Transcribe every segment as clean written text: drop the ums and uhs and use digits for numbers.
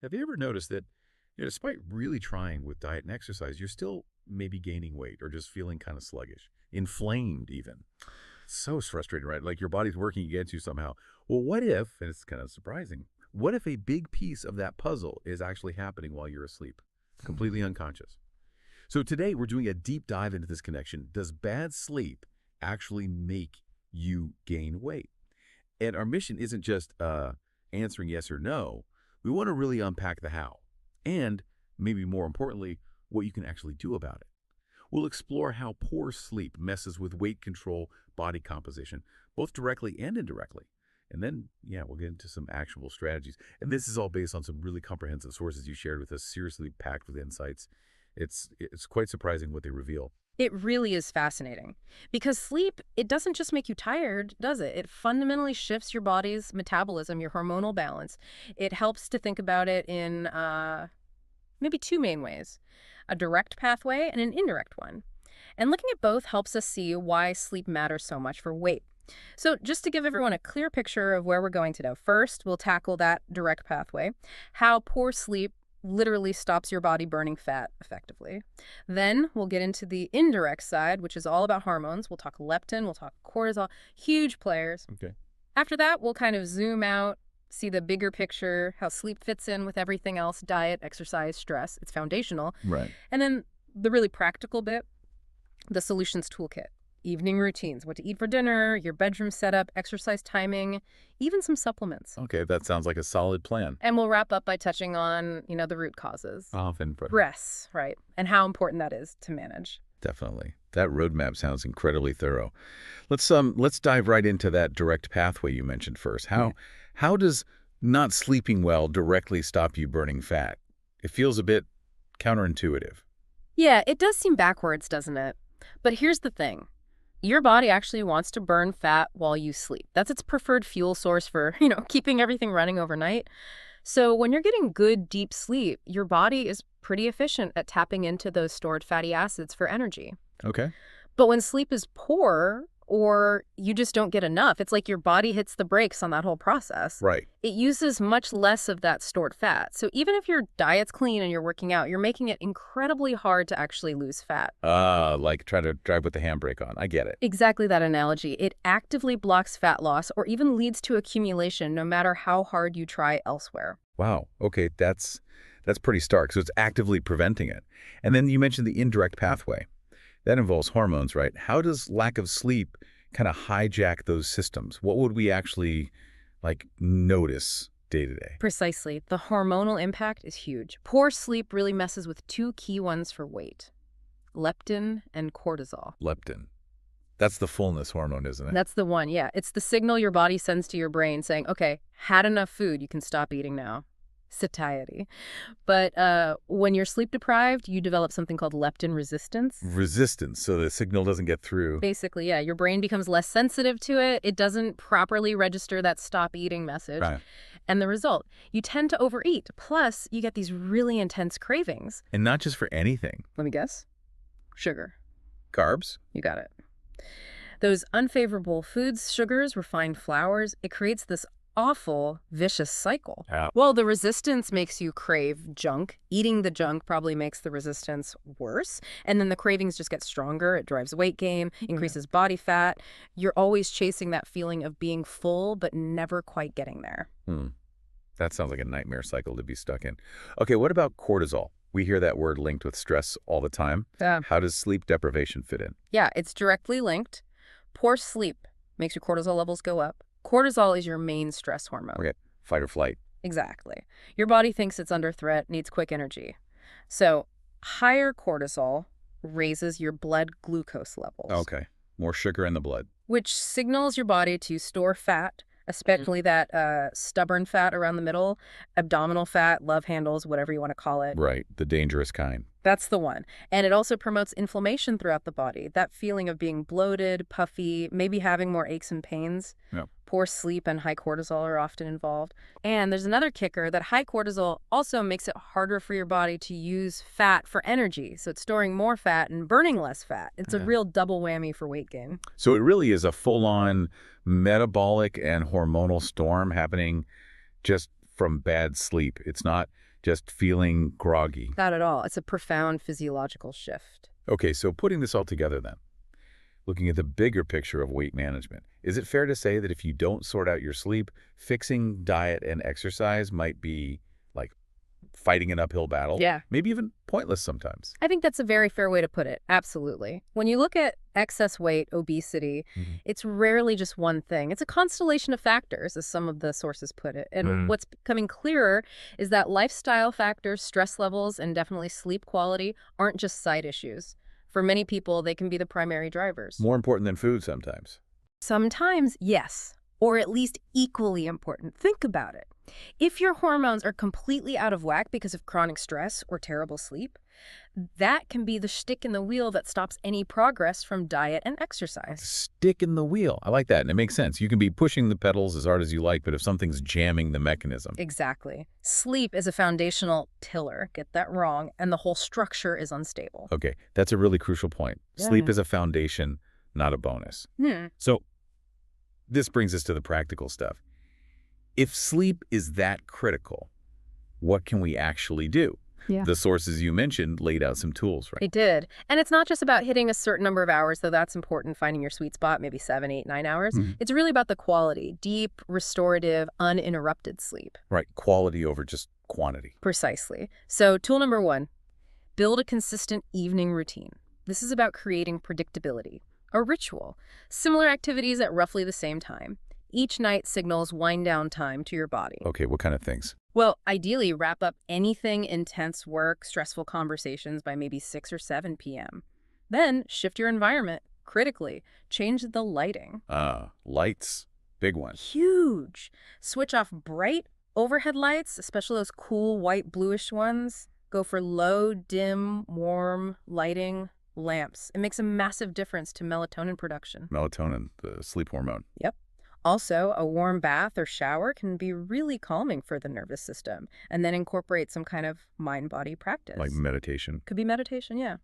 Have you ever noticed that, despite really trying with diet and exercise, you're still maybe gaining weight or just feeling kind of sluggish, inflamed even? So it's frustrating, right? Like your body's working against you somehow. Well, what if, and it's kind of surprising, what if a big piece of that puzzle is actually happening while you're asleep, completely unconscious? So today we're doing a deep dive into this connection. Does bad sleep actually make you gain weight? And our mission isn't just answering yes or no. We want to really unpack the how, and maybe more importantly, what you can actually do about it. We'll explore how poor sleep messes with weight control, body composition, both directly and indirectly. And then, yeah, we'll get into some actionable strategies. And this is all based on some really comprehensive sources you shared with us, seriously packed with insights. It's quite surprising what they reveal. It really is fascinating because sleep, it doesn't just make you tired, does it? It fundamentally shifts your body's metabolism, your hormonal balance. It helps to think about it in maybe two main ways, a direct pathway and an indirect one. And looking at both helps us see why sleep matters so much for weight. So just to give everyone a clear picture of where we're going today, first we'll tackle that direct pathway, how poor sleep literally stops your body burning fat effectively. Then we'll get into the indirect side, which is all about hormones. We'll talk leptin, we'll talk cortisol, huge players. Okay. After that, we'll kind of zoom out, see the bigger picture, how sleep fits in with everything else, diet, exercise, stress. It's foundational. Right. And then the really practical bit, the solutions toolkit. Evening routines, what to eat for dinner, your bedroom setup, exercise timing, even some supplements. Okay, that sounds like a solid plan. And we'll wrap up by touching on, the root causes. Often. Stress, right? And how important that is to manage. Definitely. That roadmap sounds incredibly thorough. Let's dive right into that direct pathway you mentioned first. How does not sleeping well directly stop you burning fat? It feels a bit counterintuitive. Yeah, it does seem backwards, doesn't it? But here's the thing. Your body actually wants to burn fat while you sleep. That's its preferred fuel source for, keeping everything running overnight. So when you're getting good, deep sleep, your body is pretty efficient at tapping into those stored fatty acids for energy. Okay. But when sleep is poor or you just don't get enough, it's like your body hits the brakes on that whole process. Right. It uses much less of that stored fat. So even if your diet's clean and you're working out, you're making it incredibly hard to actually lose fat. Like try to drive with the handbrake on. I get it. Exactly that analogy. It actively blocks fat loss or even leads to accumulation no matter how hard you try elsewhere. Wow. Okay, that's pretty stark. So it's actively preventing it. And then you mentioned the indirect pathway. That involves hormones, right? How does lack of sleep kind of hijack those systems? What would we actually notice day to day? Precisely. The hormonal impact is huge. Poor sleep really messes with two key ones for weight: leptin and cortisol. Leptin. That's the fullness hormone, isn't it? That's the one, yeah. It's the signal your body sends to your brain saying, okay, had enough food, you can stop eating now. Satiety. But when you're sleep deprived, you develop something called leptin resistance. Resistance, so the signal doesn't get through. Basically, yeah, your brain becomes less sensitive to it. It doesn't properly register that stop eating message. Right. And the result, you tend to overeat. Plus, you get these really intense cravings. And not just for anything. Let me guess. Sugar. Carbs? You got it. Those unfavorable foods, sugars, refined flours, it creates this awful, vicious cycle. Yeah. Well, the resistance makes you crave junk. Eating the junk probably makes the resistance worse. And then the cravings just get stronger. It drives weight gain, increases body fat. You're always chasing that feeling of being full, but never quite getting there. That sounds like a nightmare cycle to be stuck in. Okay, what about cortisol? We hear that word linked with stress all the time. Yeah. How does sleep deprivation fit in? Yeah, it's directly linked. Poor sleep makes your cortisol levels go up. Cortisol is your main stress hormone. Okay, fight or flight. Exactly. Your body thinks it's under threat, needs quick energy. So higher cortisol raises your blood glucose levels. Okay, more sugar in the blood. Which signals your body to store fat, especially that stubborn fat around the middle, abdominal fat, love handles, whatever you want to call it. Right, the dangerous kind. That's the one. And it also promotes inflammation throughout the body. That feeling of being bloated, puffy, maybe having more aches and pains. Yep. Poor sleep and high cortisol are often involved. And there's another kicker that high cortisol also makes it harder for your body to use fat for energy. So it's storing more fat and burning less fat. It's a real double whammy for weight gain. So it really is a full-on metabolic and hormonal storm happening just from bad sleep. It's not just feeling groggy. Not at all. It's a profound physiological shift. Okay, so putting this all together then, looking at the bigger picture of weight management, is it fair to say that if you don't sort out your sleep, fixing diet and exercise might be like fighting an uphill battle? Yeah. Maybe even pointless sometimes. I think that's a very fair way to put it. Absolutely. When you look at excess weight, obesity, it's rarely just one thing. It's a constellation of factors, as some of the sources put it. And what's becoming clearer is that lifestyle factors, stress levels, and definitely sleep quality aren't just side issues. For many people, they can be the primary drivers. More important than food sometimes. Sometimes, yes, or at least equally important. Think about it. If your hormones are completely out of whack because of chronic stress or terrible sleep, that can be the stick in the wheel that stops any progress from diet and exercise. Stick in the wheel. I like that, and it makes sense. You can be pushing the pedals as hard as you like, but if something's jamming the mechanism. Exactly. Sleep is a foundational tiller, get that wrong, and the whole structure is unstable. Okay, that's a really crucial point. Sleep is a foundation, not a bonus. So this brings us to the practical stuff. If sleep is that critical, what can we actually do? Yeah. The sources you mentioned laid out some tools, right? It did. And it's not just about hitting a certain number of hours, though that's important, finding your sweet spot, maybe 7, 8, 9 hours. It's really about the quality, deep, restorative, uninterrupted sleep. Right, quality over just quantity. Precisely. So tool number 1, build a consistent evening routine. This is about creating predictability, a ritual, similar activities at roughly the same time. Each night signals wind down time to your body. Okay, what kind of things? Well, ideally, wrap up anything intense work, stressful conversations by maybe 6 or 7 p.m. Then shift your environment critically. Change the lighting. Lights, big one. Huge. Switch off bright overhead lights, especially those cool white bluish ones. Go for low, dim, warm lighting lamps. It makes a massive difference to melatonin production. Melatonin, the sleep hormone. Yep. Also, a warm bath or shower can be really calming for the nervous system, and then incorporate some kind of mind-body practice. Like meditation. Could be meditation, yeah.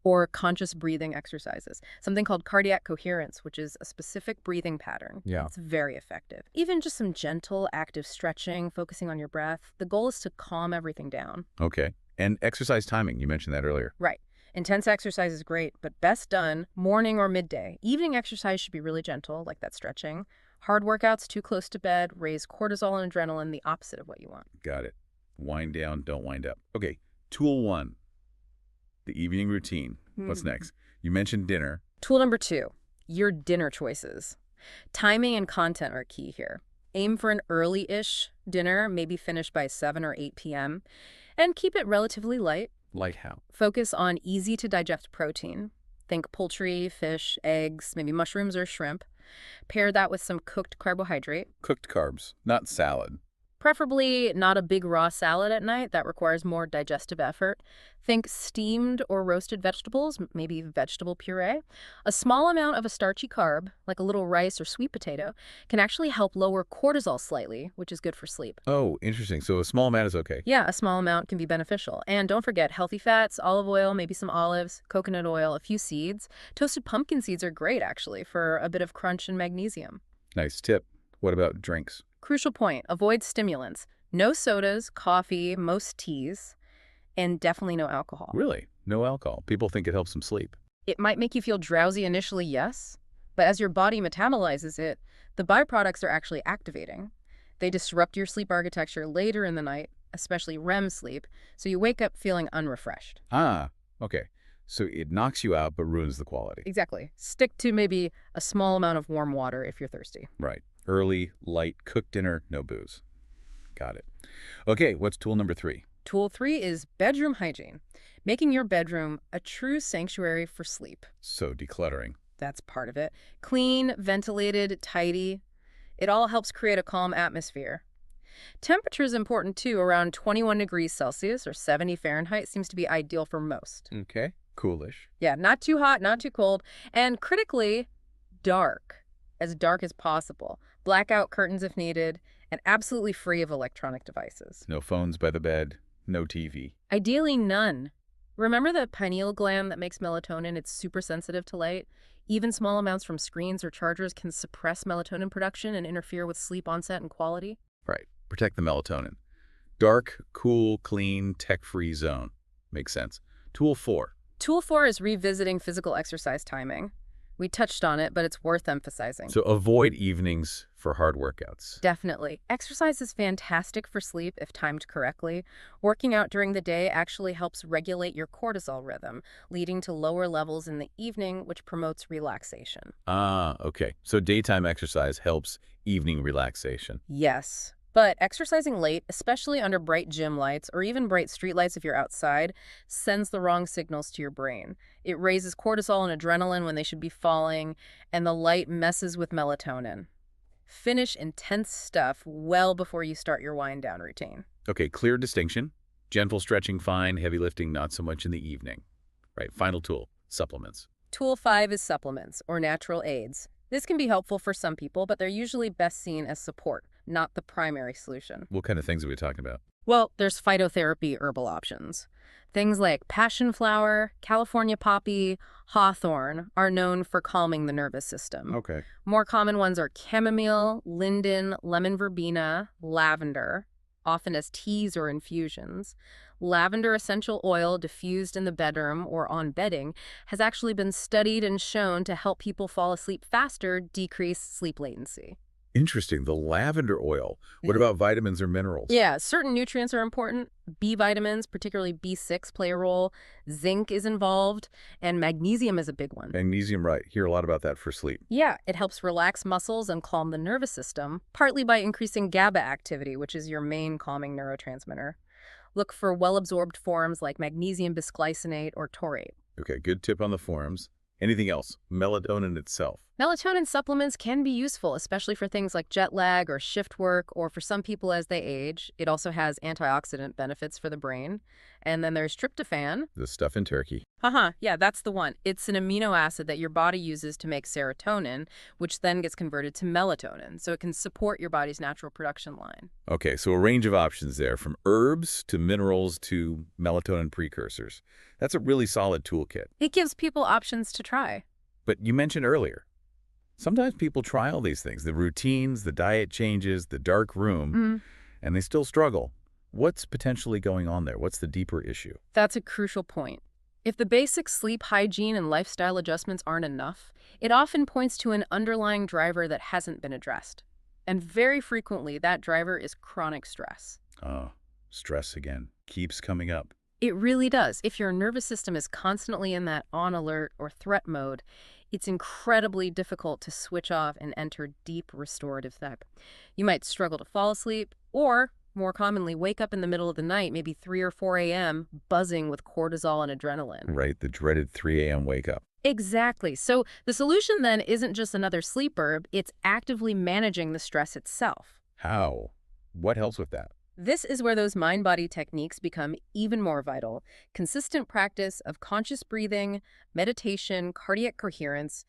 Or conscious breathing exercises. Something called cardiac coherence, which is a specific breathing pattern. Yeah. It's very effective. Even just some gentle, active stretching, focusing on your breath. The goal is to calm everything down. Okay. And exercise timing, you mentioned that earlier. Right. Intense exercise is great, but best done morning or midday. Evening exercise should be really gentle, like that stretching. Hard workouts too close to bed raise cortisol and adrenaline, the opposite of what you want. Got it. Wind down, don't wind up. Okay, tool 1, the evening routine. What's next? You mentioned dinner. Tool number 2, your dinner choices. Timing and content are key here. Aim for an early-ish dinner, maybe finish by 7 or 8 p.m., and keep it relatively light. Like how? Focus on easy-to-digest protein. Think poultry, fish, eggs, maybe mushrooms or shrimp. Pair that with some cooked carbohydrate. Cooked carbs, not salad. Preferably not a big raw salad at night. That requires more digestive effort. Think steamed or roasted vegetables, maybe vegetable puree. A small amount of a starchy carb, like a little rice or sweet potato, can actually help lower cortisol slightly, which is good for sleep. Oh, interesting. So a small amount is okay. Yeah, a small amount can be beneficial. And don't forget healthy fats, olive oil, maybe some olives, coconut oil, a few seeds. Toasted pumpkin seeds are great, actually, for a bit of crunch and magnesium. Nice tip. What about drinks? Crucial point, avoid stimulants. No sodas, coffee, most teas, and definitely no alcohol. Really? No alcohol. People think it helps them sleep. It might make you feel drowsy initially, yes, but as your body metabolizes it, the byproducts are actually activating. They disrupt your sleep architecture later in the night, especially REM sleep, so you wake up feeling unrefreshed. Ah, okay. So it knocks you out but ruins the quality. Exactly. Stick to maybe a small amount of warm water if you're thirsty. Right. Early, light, cooked dinner, no booze. Got it. Okay, what's tool number 3? Tool 3 is bedroom hygiene, making your bedroom a true sanctuary for sleep. So decluttering. That's part of it. Clean, ventilated, tidy. It all helps create a calm atmosphere. Temperature is important too. Around 21 degrees Celsius or 70 Fahrenheit seems to be ideal for most. Okay, coolish. Yeah, not too hot, not too cold. And critically, dark. As dark as possible. Blackout curtains if needed, and absolutely free of electronic devices. No phones by the bed, no TV. Ideally, none. Remember the pineal gland that makes melatonin? It's super sensitive to light. Even small amounts from screens or chargers can suppress melatonin production and interfere with sleep onset and quality. Right. Protect the melatonin. Dark, cool, clean, tech-free zone. Makes sense. Tool 4. Tool 4 is revisiting physical exercise timing. We touched on it, but it's worth emphasizing. So avoid evenings for hard workouts. Definitely. Exercise is fantastic for sleep if timed correctly. Working out during the day actually helps regulate your cortisol rhythm, leading to lower levels in the evening, which promotes relaxation. Ah, okay. So daytime exercise helps evening relaxation. Yes. But exercising late, especially under bright gym lights or even bright street lights if you're outside, sends the wrong signals to your brain. It raises cortisol and adrenaline when they should be falling, and the light messes with melatonin. Finish intense stuff well before you start your wind down routine. Okay, clear distinction. Gentle stretching fine, heavy lifting not so much in the evening. Right, final tool, supplements. Tool 5 is supplements, or natural aids. This can be helpful for some people, but they're usually best seen as support, not the primary solution. What kind of things are we talking about? Well, there's phytotherapy herbal options. Things like passion flower, California poppy, hawthorn are known for calming the nervous system. Okay. More common ones are chamomile, linden, lemon verbena, lavender, often as teas or infusions. Lavender essential oil diffused in the bedroom or on bedding has actually been studied and shown to help people fall asleep faster, decrease sleep latency. Interesting, the lavender oil. What about vitamins or minerals? Yeah, certain nutrients are important. B vitamins, particularly B6, play a role. Zinc is involved, and magnesium is a big one. Magnesium, right. Hear a lot about that for sleep. Yeah, it helps relax muscles and calm the nervous system, partly by increasing GABA activity, which is your main calming neurotransmitter. Look for well-absorbed forms like magnesium bisglycinate or taurate. Okay, good tip on the forums. Anything else? Melatonin itself. Melatonin supplements can be useful, especially for things like jet lag or shift work, or for some people as they age. It also has antioxidant benefits for the brain. And then there's tryptophan. The stuff in turkey. Yeah, that's the one. It's an amino acid that your body uses to make serotonin, which then gets converted to melatonin, so it can support your body's natural production line. Okay, so a range of options there, from herbs to minerals to melatonin precursors. That's a really solid toolkit. It gives people options to try. But you mentioned earlier, sometimes people try all these things, the routines, the diet changes, the dark room, and they still struggle. What's potentially going on there? What's the deeper issue? That's a crucial point. If the basic sleep hygiene and lifestyle adjustments aren't enough, it often points to an underlying driver that hasn't been addressed. And very frequently, that driver is chronic stress. Oh, stress again. Keeps coming up. It really does. If your nervous system is constantly in that on alert or threat mode, it's incredibly difficult to switch off and enter deep restorative sleep. You might struggle to fall asleep, or more commonly, wake up in the middle of the night, maybe 3 or 4 a.m., buzzing with cortisol and adrenaline. Right, the dreaded 3 a.m. wake up. Exactly. So the solution then isn't just another sleep herb, it's actively managing the stress itself. How? What helps with that? This is where those mind-body techniques become even more vital. Consistent practice of conscious breathing, meditation, cardiac coherence,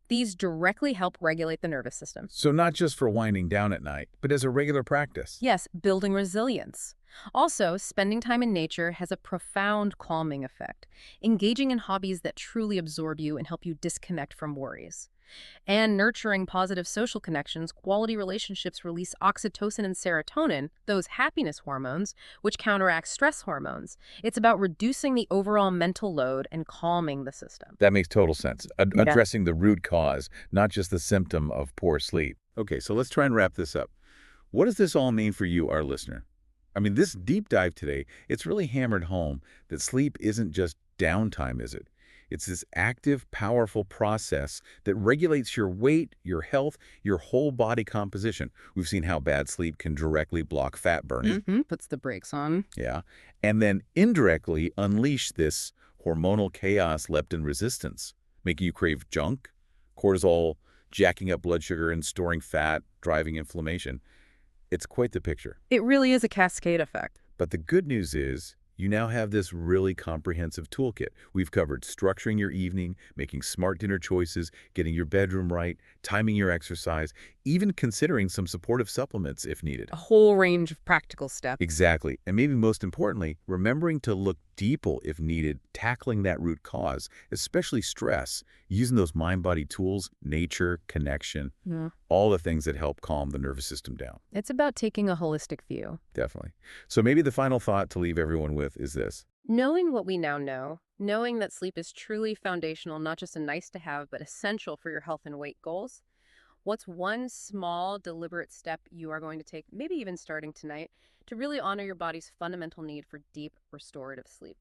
these directly help regulate the nervous system. So not just for winding down at night, but as a regular practice. Yes, building resilience. Also, spending time in nature has a profound calming effect. Engaging in hobbies that truly absorb you and help you disconnect from worries. And nurturing positive social connections, quality relationships release oxytocin and serotonin, those happiness hormones, which counteract stress hormones. It's about reducing the overall mental load and calming the system. That makes total sense. Addressing the root cause, not just the symptom of poor sleep. Okay, so let's try and wrap this up. What does this all mean for you, our listener? I mean, this deep dive today, it's really hammered home that sleep isn't just downtime, is it? It's this active, powerful process that regulates your weight, your health, your whole body composition. We've seen how bad sleep can directly block fat burning. Puts the brakes on. Yeah. And then indirectly unleash this hormonal chaos, leptin resistance, making you crave junk, cortisol, jacking up blood sugar and storing fat, driving inflammation. It's quite the picture. It really is a cascade effect. But the good news is, you now have this really comprehensive toolkit. We've covered structuring your evening, making smart dinner choices, getting your bedroom right, timing your exercise, even considering some supportive supplements if needed. A whole range of practical steps. Exactly. And maybe most importantly, remembering to look deeper if needed, tackling that root cause, especially stress, using those mind-body tools, nature, connection, Yeah. all the things that help calm the nervous system down. It's about taking a holistic view. Definitely. So maybe the final thought to leave everyone with is this. Knowing what we now know, knowing that sleep is truly foundational, not just a nice to have, but essential for your health and weight goals, what's one small, deliberate step you are going to take, maybe even starting tonight, to really honor your body's fundamental need for deep, restorative sleep?